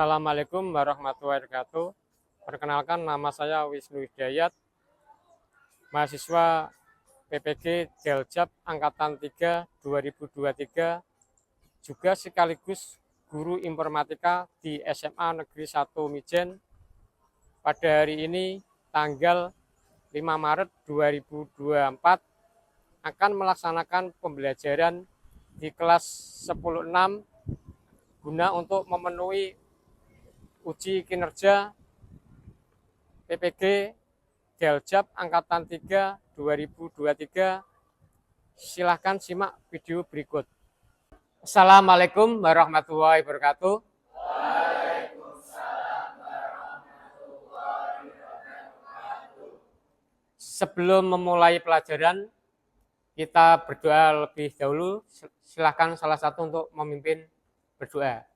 Assalamualaikum warahmatullahi wabarakatuh. Perkenalkan, nama saya Wisnu Hidayat, mahasiswa PPG Deljab Angkatan 3 2023, juga sekaligus guru informatika di SMA Negeri 1 Mijen. Pada hari ini, tanggal 5 Maret 2024, akan melaksanakan pembelajaran di kelas 10.6 guna untuk memenuhi uji kinerja PPG Deljab Angkatan 3 2023. Silahkan simak video berikut. Assalamualaikum warahmatullahi wabarakatuh. Sebelum memulai pelajaran, kita berdoa lebih dahulu. Silahkan salah satu untuk memimpin berdoa.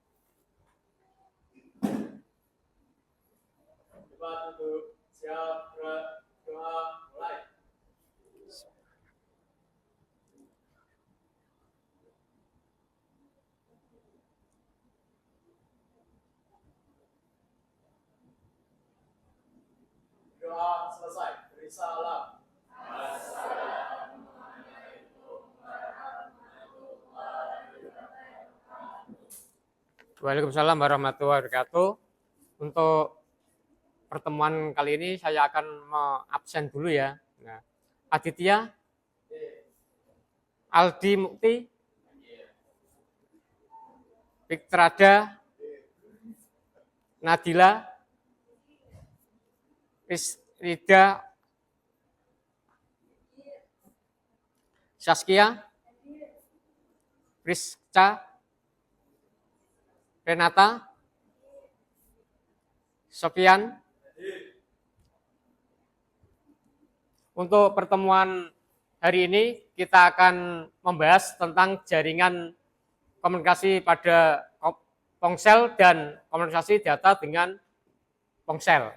Siap, doa, mulai. Doa selesai, beri salam. Waalaikumsalam warahmatullahi wabarakatuh. Untuk pertemuan kali ini saya akan absen dulu ya. Nah, Aditya, Aldi Mukti, Fiktrada, Nadila, Rida, Saskia, Rizka, Renata, Sofian. Untuk pertemuan hari ini kita akan membahas tentang jaringan komunikasi pada ponsel dan komunikasi data dengan ponsel.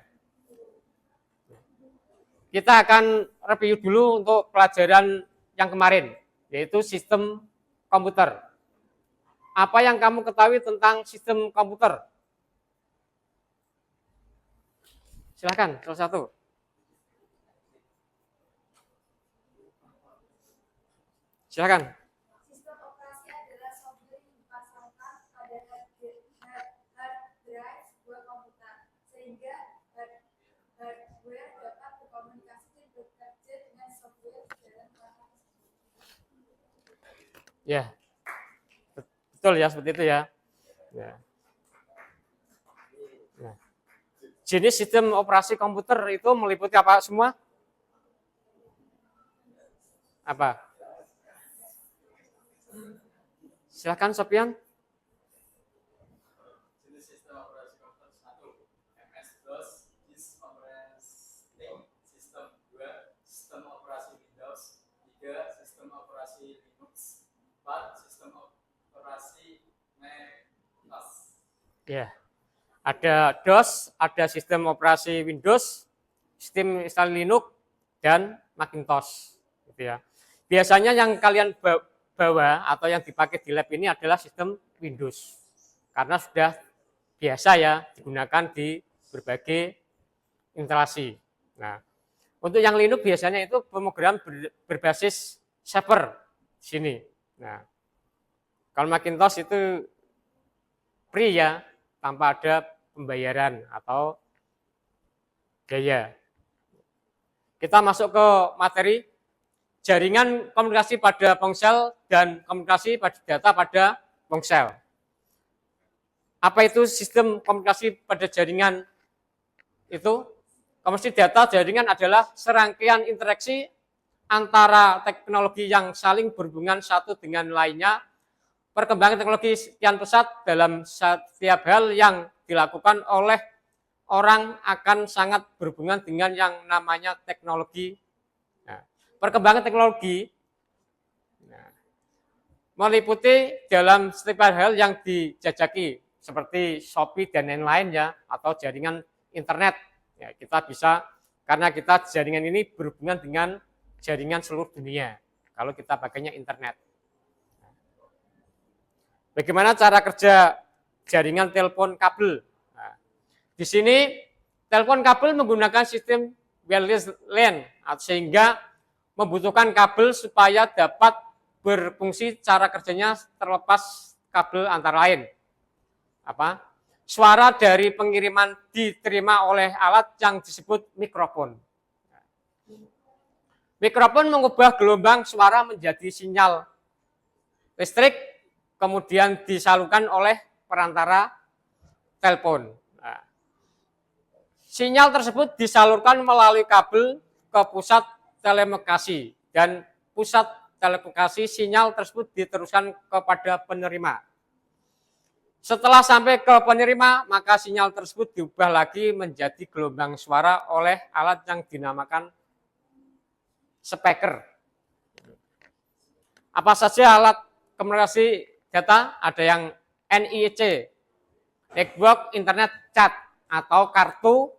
Kita akan review dulu untuk pelajaran yang kemarin, yaitu sistem komputer. Apa yang kamu ketahui tentang sistem komputer? Silakan, salah satu. Silakan. Sistem operasi adalah software yang dipasangkan pada hard drive sebuah komputer, sehingga hardware dapat berkomunikasi dan bekerja dengan software di dalam perangkat tersebut. Ya, betul ya, seperti itu ya. Nah, jenis sistem operasi komputer itu meliputi apa semua? Apa? Silakan Sofian. Jenis sistem operasi komputer 1, MS-DOS, Disk Operating System. 2, sistem operasi Windows. 3, sistem operasi Linux. 4, sistem operasi Macintosh. Ya, ada DOS, ada sistem operasi Windows, sistem instal Linux, dan Macintosh. Gitu ya. Biasanya yang kalian bawa atau yang dipakai di lab ini adalah sistem Windows, karena sudah biasa ya digunakan di berbagai instalasi. Nah, untuk yang Linux biasanya itu pemrogram berbasis server di sini. Nah, kalau Macintosh itu free ya, tanpa ada pembayaran atau biaya. Kita masuk ke materi. Jaringan komunikasi pada ponsel dan komunikasi pada data pada ponsel. Apa itu sistem komunikasi pada jaringan itu? Komunikasi data jaringan adalah serangkaian interaksi antara teknologi yang saling berhubungan satu dengan lainnya. Perkembangan teknologi sekian pesat dalam setiap hal yang dilakukan oleh orang akan sangat berhubungan dengan yang namanya teknologi. Perkembangan teknologi meliputi dalam setiap hal yang dijajaki seperti Shopee dan lain-lain ya, atau jaringan internet. Ya, kita bisa, karena kita jaringan ini berhubungan dengan jaringan seluruh dunia kalau kita pakainya internet. Bagaimana cara kerja jaringan telepon kabel Di sini telepon kabel menggunakan sistem wireless LAN sehingga membutuhkan kabel supaya dapat berfungsi cara kerjanya terlepas kabel antara lain. Suara dari pengiriman diterima oleh alat yang disebut mikrofon. Mikrofon mengubah gelombang suara menjadi sinyal listrik, kemudian disalurkan oleh perantara telepon. Sinyal tersebut disalurkan melalui kabel ke pusat telekomunikasi dan pusat telekomunikasi sinyal tersebut diteruskan kepada penerima. Setelah sampai ke penerima, maka sinyal tersebut diubah lagi menjadi gelombang suara oleh alat yang dinamakan speaker. Apa saja alat komunikasi data? Ada yang NIC, Network Internet Chat, atau kartu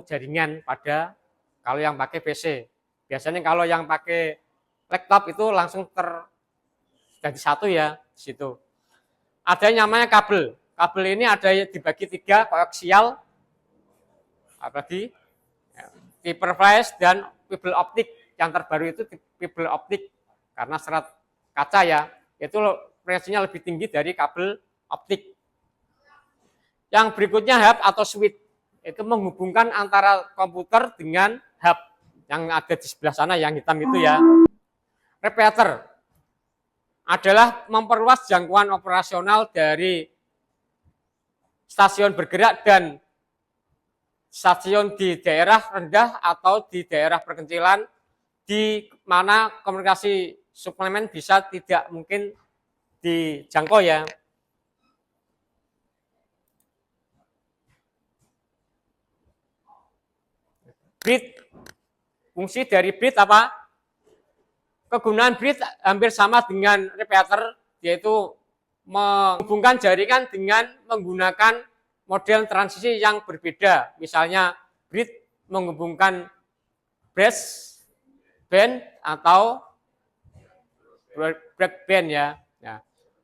jaringan pada kalau yang pakai PC. Biasanya kalau yang pakai laptop itu langsung jadi satu ya di situ. Ada yang namanya kabel. Kabel ini ada dibagi 3, koaksial, apalagi fiber flash dan fiber optik. Yang terbaru itu fiber optik karena serat kaca ya, itu frekuensinya lebih tinggi dari kabel optik. Yang berikutnya hub atau switch, itu menghubungkan antara komputer dengan hub yang ada di sebelah sana yang hitam itu ya. Repeater adalah memperluas jangkauan operasional dari stasiun bergerak dan stasiun di daerah rendah atau di daerah perkecilan di mana komunikasi suplemen bisa tidak mungkin dijangkau ya. Bridge, fungsi dari bridge apa? Kegunaan bridge hampir sama dengan repeater, yaitu menghubungkan jaringan dengan menggunakan model transisi yang berbeda. Misalnya bridge menghubungkan band atau breakband ya.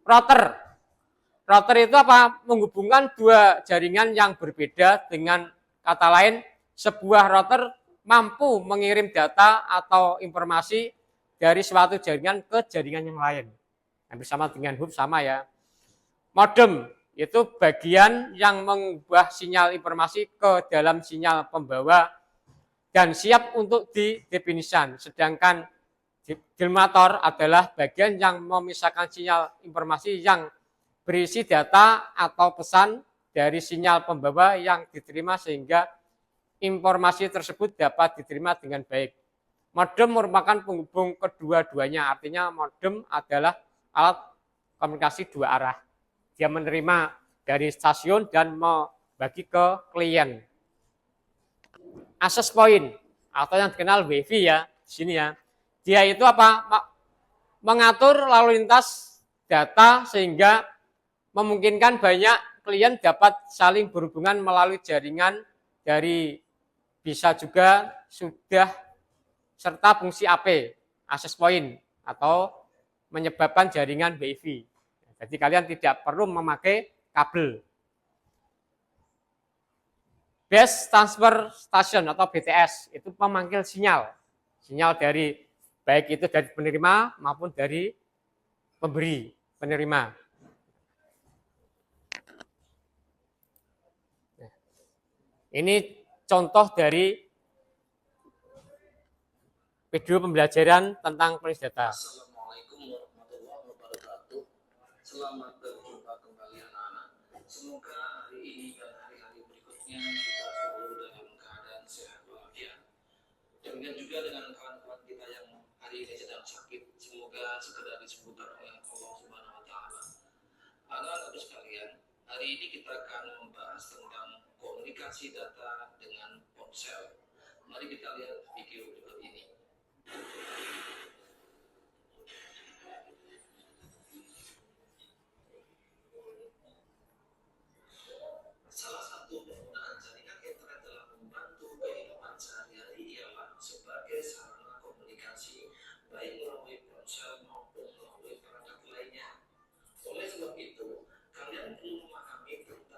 Router itu apa? Menghubungkan dua jaringan yang berbeda. Dengan kata lain, sebuah router mampu mengirim data atau informasi dari suatu jaringan ke jaringan yang lain. Hampir sama dengan hub sama ya. Modem itu bagian yang mengubah sinyal informasi ke dalam sinyal pembawa dan siap untuk didefinisikan. Sedangkan delimitator adalah bagian yang memisahkan sinyal informasi yang berisi data atau pesan dari sinyal pembawa yang diterima sehingga informasi tersebut dapat diterima dengan baik. Modem merupakan penghubung kedua-duanya, artinya modem adalah alat komunikasi dua arah. Dia menerima dari stasiun dan membagi ke klien. Access point atau yang dikenal WiFi ya, di sini ya. Dia itu apa? Mengatur lalu lintas data sehingga memungkinkan banyak klien dapat saling berhubungan melalui jaringan dari bisa juga sudah serta fungsi AP, access point, atau menyebabkan jaringan WiFi. Jadi kalian tidak perlu memakai kabel. Base Transfer Station atau BTS itu pemanggil sinyal. Sinyal dari baik itu dari penerima maupun dari pemberi penerima. Ini contoh dari video pembelajaran tentang penelitian data. Assalamualaikum warahmatullahi wabarakatuh. Selamat berjumpa kembali anak-anak. Semoga hari ini dan hari-hari berikutnya kita selalu dalam keadaan sehat walafiat. Demikian juga dengan kawan-kawan kita yang hari ini sedang sakit. Semoga segera disembuhkan oleh Allah Subhanahu wa taala. Anak-anak sekalian, hari ini kita akan membahas tentang komunikasi data dengan ponsel. Mari kita lihat video berikut ini. Salah satu penggunaan jaringan internet dalam membantu kehidupan sehari-hari ialah sebagai sarana komunikasi baik melalui ponsel maupun melalui perangkat lainnya. Oleh sebab itu, kalian perlu memahami tentang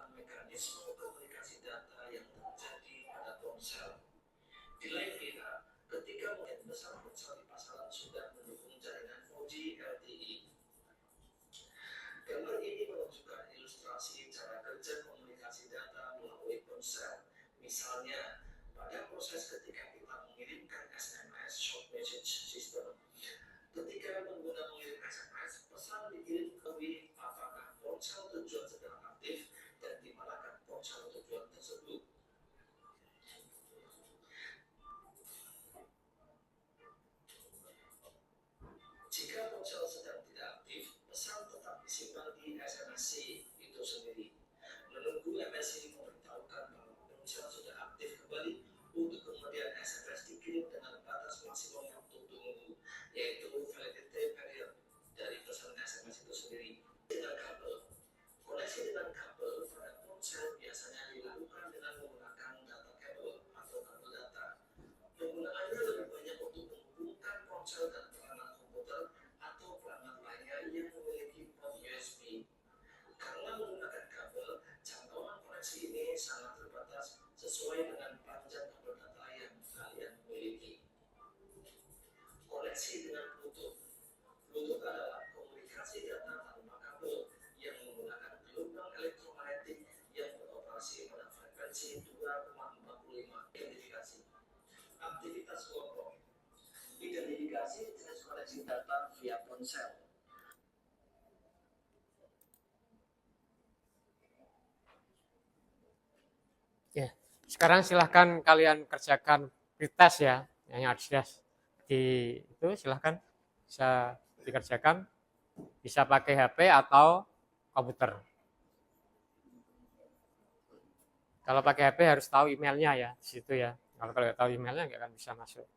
sangat terbatas sesuai dengan panjang kabel data yang kalian miliki. Koneksi dengan Bluetooth. Bluetooth adalah komunikasi data tanpa kabel yang menggunakan gelombang elektromagnetik yang beroperasi pada frekuensi 2,45 identifikasi. Aktivitas kelompok. Identifikasi jenis koneksi data via ponsel. Ya, sekarang silahkan kalian kerjakan pretest ya, yang ada di itu silahkan bisa dikerjakan, bisa pakai HP atau komputer. Kalau pakai HP harus tahu emailnya ya, di situ ya. Kalau nggak tahu emailnya nggak akan bisa masuk.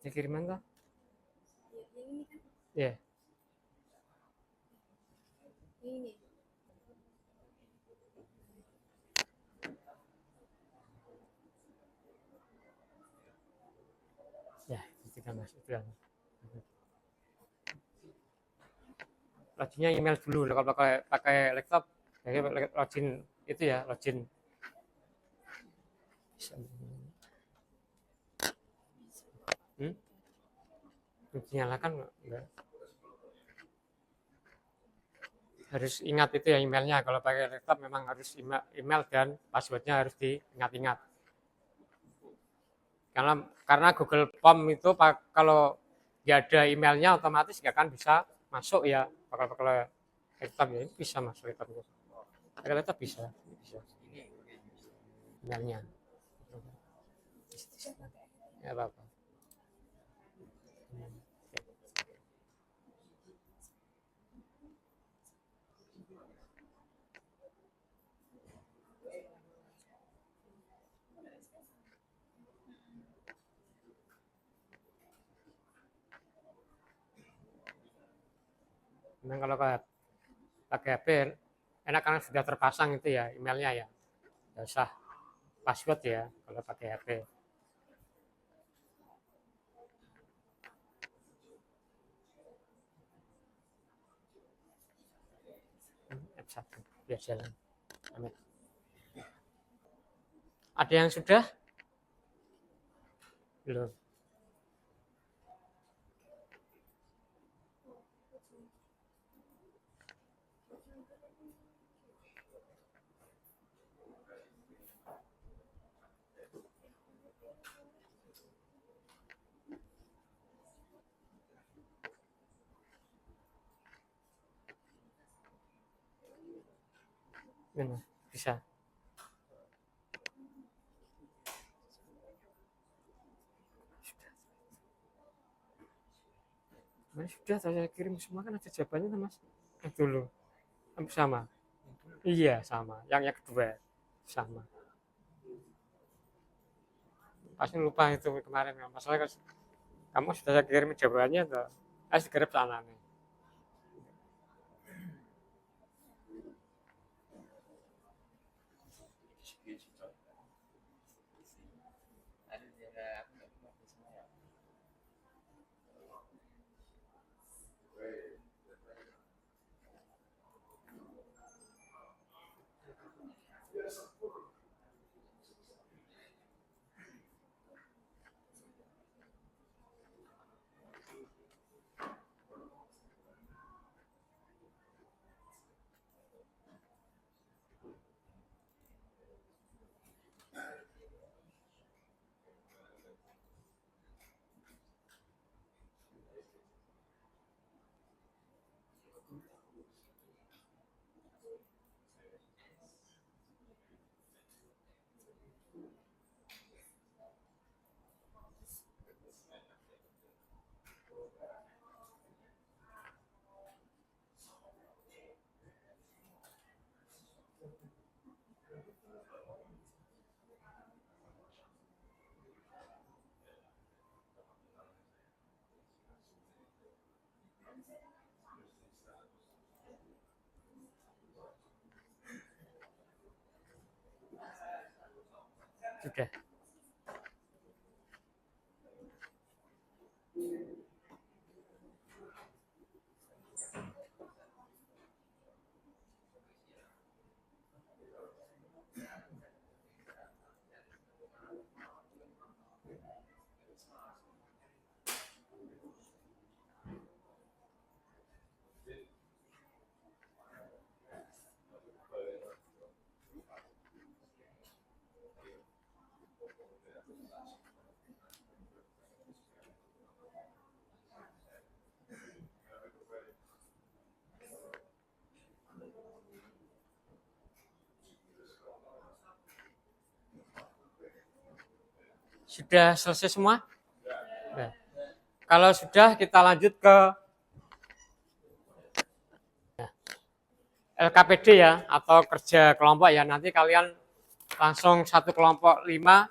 Ini kiriman toh? Yang ini kan? Ya. Ini. Ya, itu kan Mas. Itu kan. Loginnya email dulu. Kalau pakai laptop, jadi login itu ya, login. Dinyalakan enggak? Harus ingat itu ya emailnya. Kalau pakai laptop memang harus email dan passwordnya harus diingat-ingat. Karena Google Form itu kalau nggak ada emailnya otomatis nggak akan bisa masuk ya. Kalau laptop ya ini bisa masuk laptop. Pakai laptop bisa. Emailnya. Ya apa-apa. Memang kalau pakai HP enak karena sudah terpasang itu ya emailnya ya. Nggak usah password ya kalau pakai HP. F1 biar jalan. Amin. Ada yang sudah? Belum. Benar, bisa. Mas sudah saya kirim semua kan ada jawabannya Mas. Dulu. Sama. Iya, sama. Yang kedua sama. Pasti lupa itu kemarin. Masalahnya kamu sudah saya kirim jawabannya tuh. Saya segera sana nih. Sudah. Sudah selesai semua? Ya. Kalau sudah, kita lanjut ke LKPD ya, atau kerja kelompok ya. Nanti kalian langsung satu kelompok 5.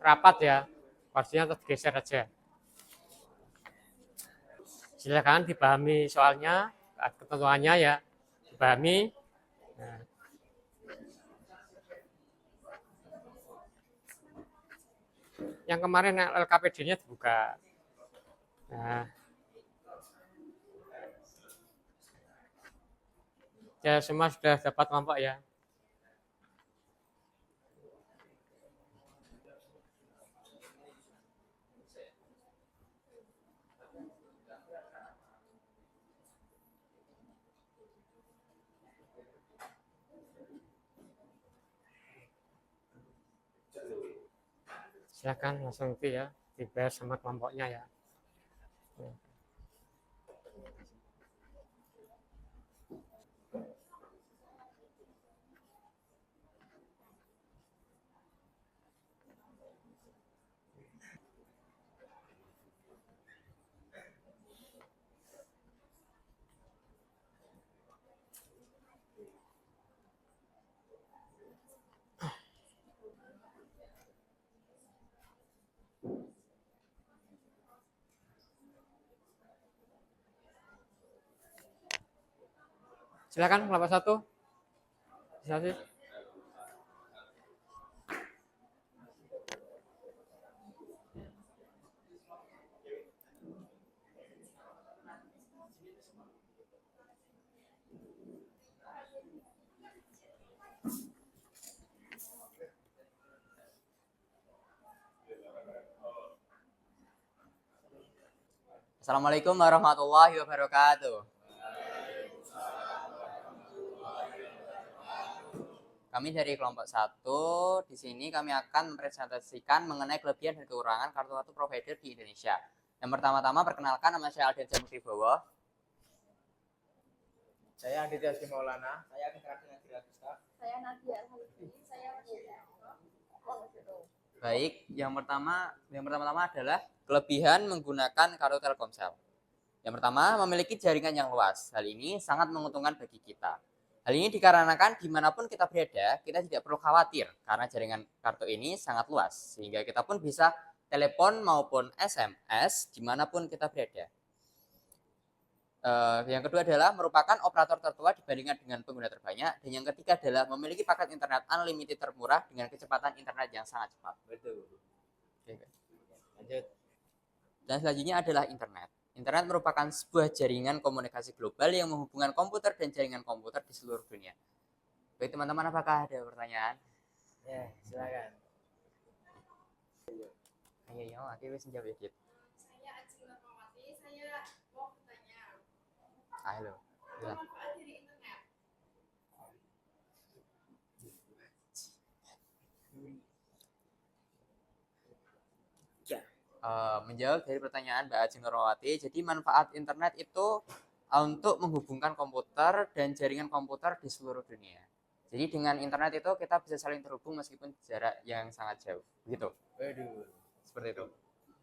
Rapat ya, kursinya tergeser aja. Silakan dipahami soalnya, ketentuannya ya, dipahami. Nah. Yang kemarin LKPD-nya dibuka. Nah. Ya, semua sudah dapat kelompok ya. Silakan langsung itu ya, dibahas sama kelompoknya ya. Silakan kelompok 1. Bisa sih. Assalamualaikum warahmatullahi wabarakatuh. Kami dari kelompok 1, di sini kami akan mempresentasikan mengenai kelebihan dan kekurangan kartu-kartu provider di Indonesia. Yang pertama-tama perkenalkan, nama saya Alden Jamukribowo. Saya Aditya Maulana. Saya Keterangan Agustaf. Saya Nadia Al-Halibi, saya Baik, yang pertama-tama adalah kelebihan menggunakan kartu Telkomsel. Yang pertama, memiliki jaringan yang luas. Hal ini sangat menguntungkan bagi kita. Hal ini dikarenakan dimanapun kita berada, kita tidak perlu khawatir karena jaringan kartu ini sangat luas. Sehingga kita pun bisa telepon maupun SMS dimanapun kita berada. Yang kedua adalah merupakan operator tertua dibandingkan dengan pengguna terbanyak. Dan yang ketiga adalah memiliki paket internet unlimited termurah dengan kecepatan internet yang sangat cepat. Betul. Oke. Lanjut. Dan selanjutnya adalah internet. Internet merupakan sebuah jaringan komunikasi global yang menghubungkan komputer dan jaringan komputer di seluruh dunia. Baik teman-teman, apakah ada pertanyaan? Ya, silakan. Ayo, akhirnya menjawab ya, Kit. Saya Acil Rahmawati, saya mau bertanya. Halo. Apa manfaat dari internet? Menjawab dari pertanyaan Mbak Ajeng Nurwati, jadi manfaat internet itu untuk menghubungkan komputer dan jaringan komputer di seluruh dunia. Jadi dengan internet itu kita bisa saling terhubung meskipun jarak yang sangat jauh. Begitu. Waduh. Seperti itu.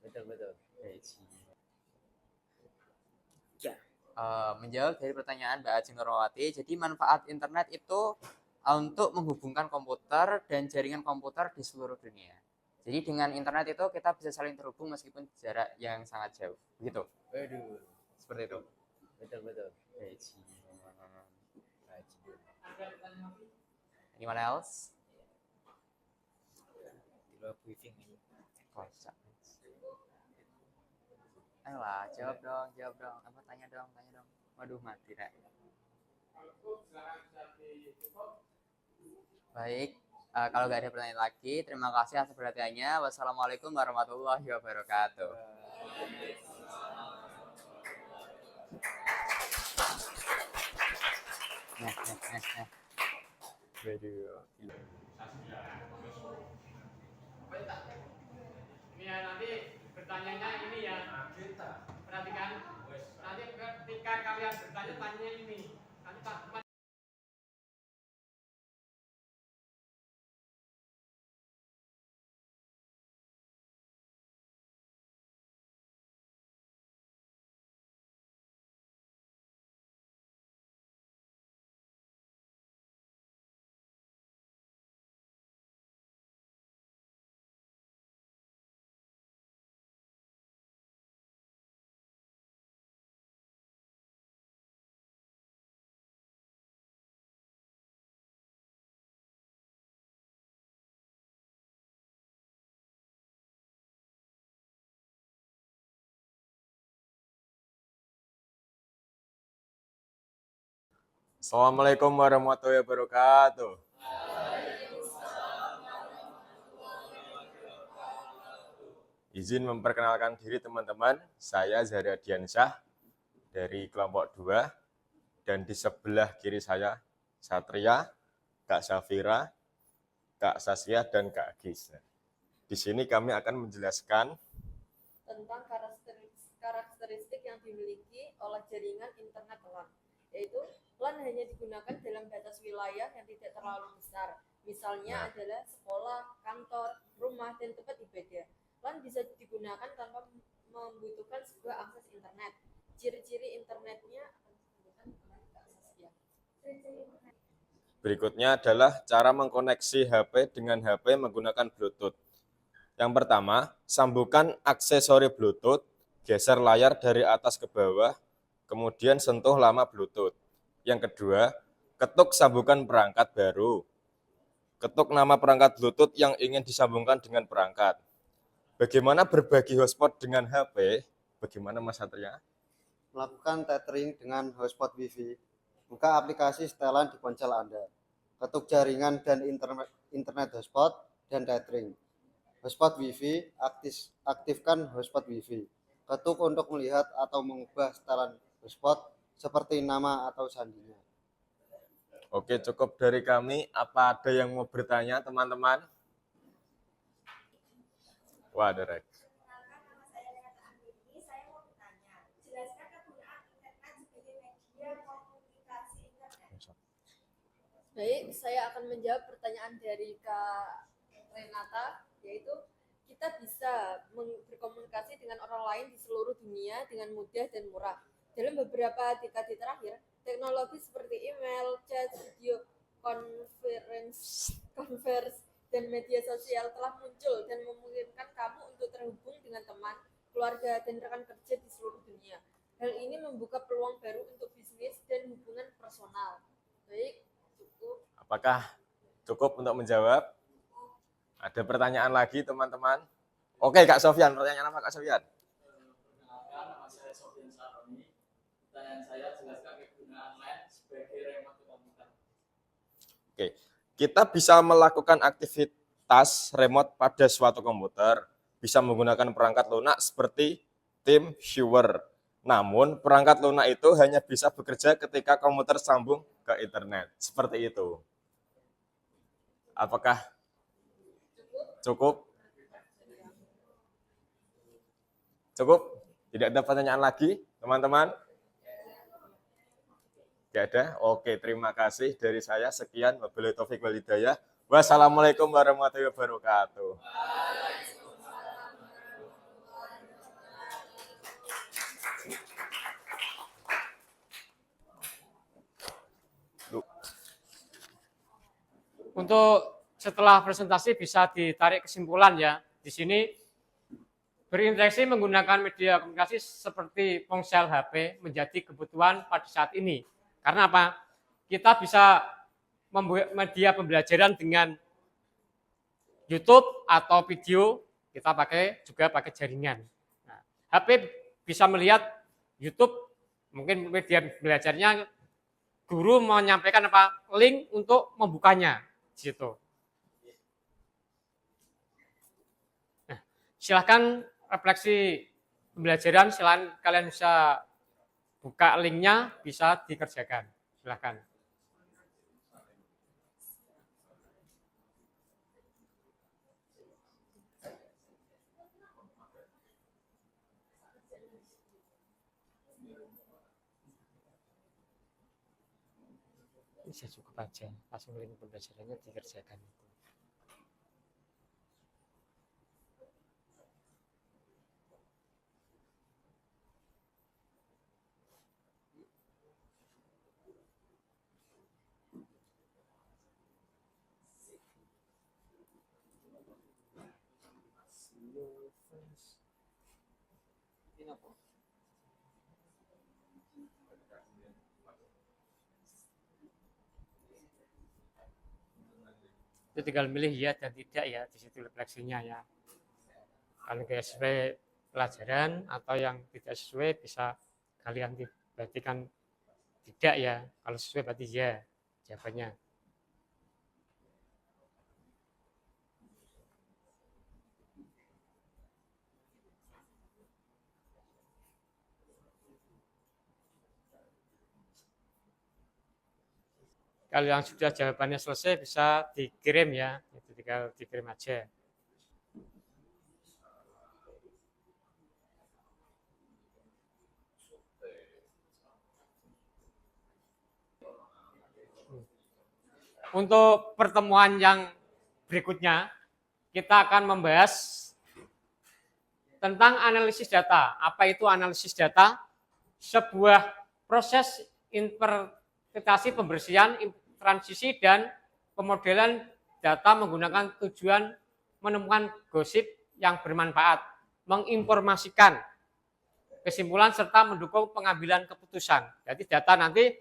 Betul. Ya. Menjawab dari pertanyaan Mbak Ajeng Nurmawati, jadi manfaat internet itu untuk menghubungkan komputer dan jaringan komputer di seluruh dunia. Jadi dengan internet itu kita bisa saling terhubung meskipun jarak yang sangat jauh. Begitu. Waduh. Seperti itu. Betul. Anyone else? Di luar briefing ini. Kocak. Ayolah, jawab dong. Apa tanya dong. Waduh, mati rek. Baik, kalau nggak ada pertanyaan lagi, terima kasih atas perhatiannya. Wassalamualaikum warahmatullahi wabarakatuh. Ini ya nanti bertanyanya ini ya. Perhatikan. Nanti ketika kalian bertanya tanya ini. Nanti tak Assalamualaikum warahmatullahi wabarakatuh. Izin memperkenalkan diri teman-teman, saya Zahra Diansyah dari kelompok 2 dan di sebelah kiri saya Satria, Kak Safira, Kak Saskia dan Kak Agis. Di sini kami akan menjelaskan tentang karakteristik yang dimiliki oleh jaringan internet LAN, yaitu LAN hanya digunakan dalam batas wilayah yang tidak terlalu besar, misalnya adalah sekolah, kantor, rumah, dan tempat ibadah. LAN bisa digunakan tanpa membutuhkan sebuah akses internet. Ciri-ciri internetnya akan disebutkan oleh Kak Saskia. berikutnya adalah cara mengkoneksi HP dengan HP menggunakan Bluetooth. Yang pertama, sambungkan aksesori Bluetooth, geser layar dari atas ke bawah, kemudian sentuh lama Bluetooth. Yang kedua, ketuk sambungan perangkat baru. Ketuk nama perangkat Bluetooth yang ingin disambungkan dengan perangkat. Bagaimana berbagi hotspot dengan HP? Bagaimana Mas Satria? Melakukan tethering dengan hotspot Wi-Fi. Buka aplikasi setelan di ponsel Anda. Ketuk jaringan dan internet hotspot dan tethering. Hotspot Wi-Fi, aktifkan hotspot Wi-Fi. Ketuk untuk melihat atau mengubah setelan hotspot seperti nama atau sandinya. Oke, cukup dari kami. Apa ada yang mau bertanya, teman-teman? Wah, ada Rek. Perkenalkan, nama saya Renata Anggini. Saya mau bertanya, jelaskan kegunaan internet sebagai media komunikasi internet. Baik, saya akan menjawab pertanyaan dari Kak Renata, yaitu kita bisa berkomunikasi dengan orang lain di seluruh dunia dengan mudah dan murah. Dalam beberapa dekade terakhir, teknologi seperti email, chat, video, conference, dan media sosial telah muncul dan memungkinkan kamu untuk terhubung dengan teman, keluarga, dan rekan kerja di seluruh dunia. Hal ini membuka peluang baru untuk bisnis dan hubungan personal. Baik, cukup. Apakah cukup untuk menjawab? Ada pertanyaan lagi, teman-teman? Oke, Kak Sofyan. Pertanyaan apa, Kak Sofyan? Perkenalkan, nama saya Sofian Saroni. Pertanyaan saya, jelaskan kegunaan LAN sebagai remote komputer. Oke, kita bisa melakukan aktivitas remote pada suatu komputer, bisa menggunakan perangkat lunak seperti TeamViewer. Namun, perangkat lunak itu hanya bisa bekerja ketika komputer sambung ke internet. Seperti itu. Apakah cukup? Cukup? Tidak ada pertanyaan lagi, teman-teman? Nggak ada? Oke, terima kasih dari saya. Sekian. Wabillahi taufiq wal hidayah. Wassalamualaikum warahmatullahi wabarakatuh. Untuk setelah presentasi bisa ditarik kesimpulan ya. Di sini berinteraksi menggunakan media komunikasi seperti ponsel HP menjadi kebutuhan pada saat ini. Karena apa? Kita bisa membuat media pembelajaran dengan YouTube atau video, kita juga pakai jaringan. Nah, HP bisa melihat YouTube, mungkin media belajarnya guru menyampaikan apa? Link untuk membukanya di situ. Nah, silahkan refleksi pembelajaran, selain kalian bisa buka linknya, bisa dikerjakan. Silahkan. Bisa cukup aja, langsung link pembelajarannya dikerjakan. Itu tinggal milih ya dan tidak ya, di situ refleksinya ya. Kalau nggak sesuai pelajaran atau yang tidak sesuai bisa kalian berarti kan tidak ya, kalau sesuai berarti ya jawabannya. Kalau yang sudah jawabannya selesai bisa dikirim ya, itu tinggal dikirim aja. Untuk pertemuan yang berikutnya, kita akan membahas tentang analisis data. Apa itu analisis data? Sebuah proses interpretasi pembersihan, transisi, dan pemodelan data menggunakan tujuan menemukan gosip yang bermanfaat, menginformasikan kesimpulan, serta mendukung pengambilan keputusan. Jadi data nanti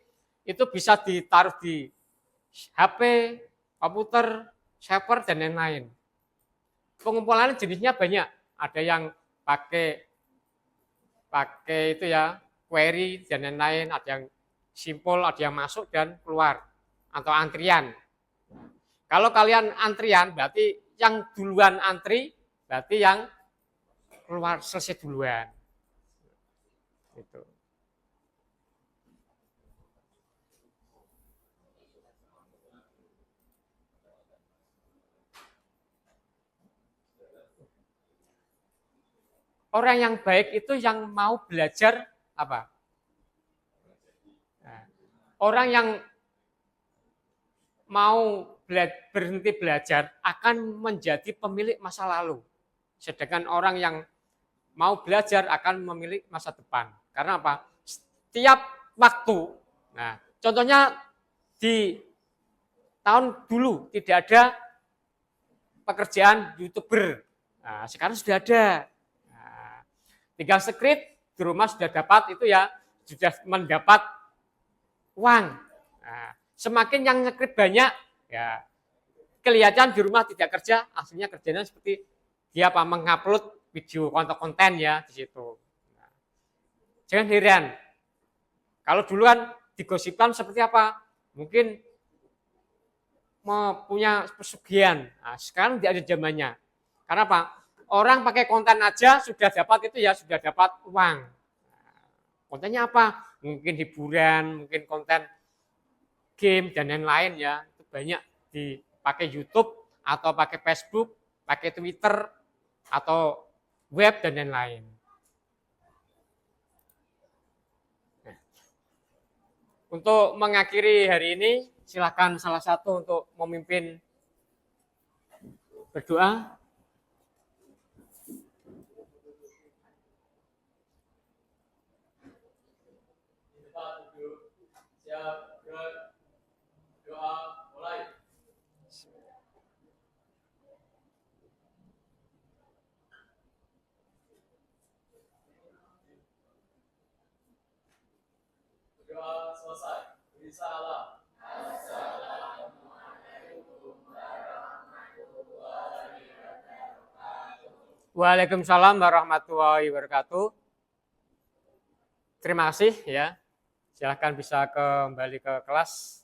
itu bisa ditaruh di HP, komputer, server, dan lain-lain. Pengumpulan jenisnya banyak. Ada yang pakai itu ya, query dan lain-lain. Ada yang simpel, ada yang masuk dan keluar atau antrian. Kalau kalian antrian berarti yang duluan antri berarti yang keluar selesai duluan. Gitu. Orang yang baik itu yang mau belajar apa? Nah, orang yang mau berhenti belajar akan menjadi pemilik masa lalu. Sedangkan orang yang mau belajar akan memilih masa depan. Karena apa? Setiap waktu, nah contohnya di tahun dulu tidak ada pekerjaan YouTuber. Nah, sekarang sudah ada. Nah, tinggal script di rumah sudah dapat itu ya, sudah mendapat uang. Nah, semakin yang nge-script banyak, ya kelihatan di rumah tidak kerja, aslinya kerjanya seperti dia apa mengupload video konten ya di situ. Nah, jangan heran. Kalau duluan digosipkan seperti apa? Mungkin mau punya pesugihan. Nah, sekarang tidak ada zamannya. Karena apa? Orang pakai konten aja sudah dapat itu ya, sudah dapat uang. Nah, kontennya apa? Mungkin hiburan, mungkin konten game dan lain-lain ya. Itu banyak dipakai YouTube atau pakai Facebook, pakai Twitter atau web dan lain-lain. Untuk mengakhiri hari ini, silakan salah satu untuk memimpin berdoa. Kita duduk, siap, gerak, doa, mulai. Doa selesai. Risalah. Waalaikumsalam warahmatullahi wabarakatuh. Terima kasih ya. Silahkan bisa kembali ke kelas.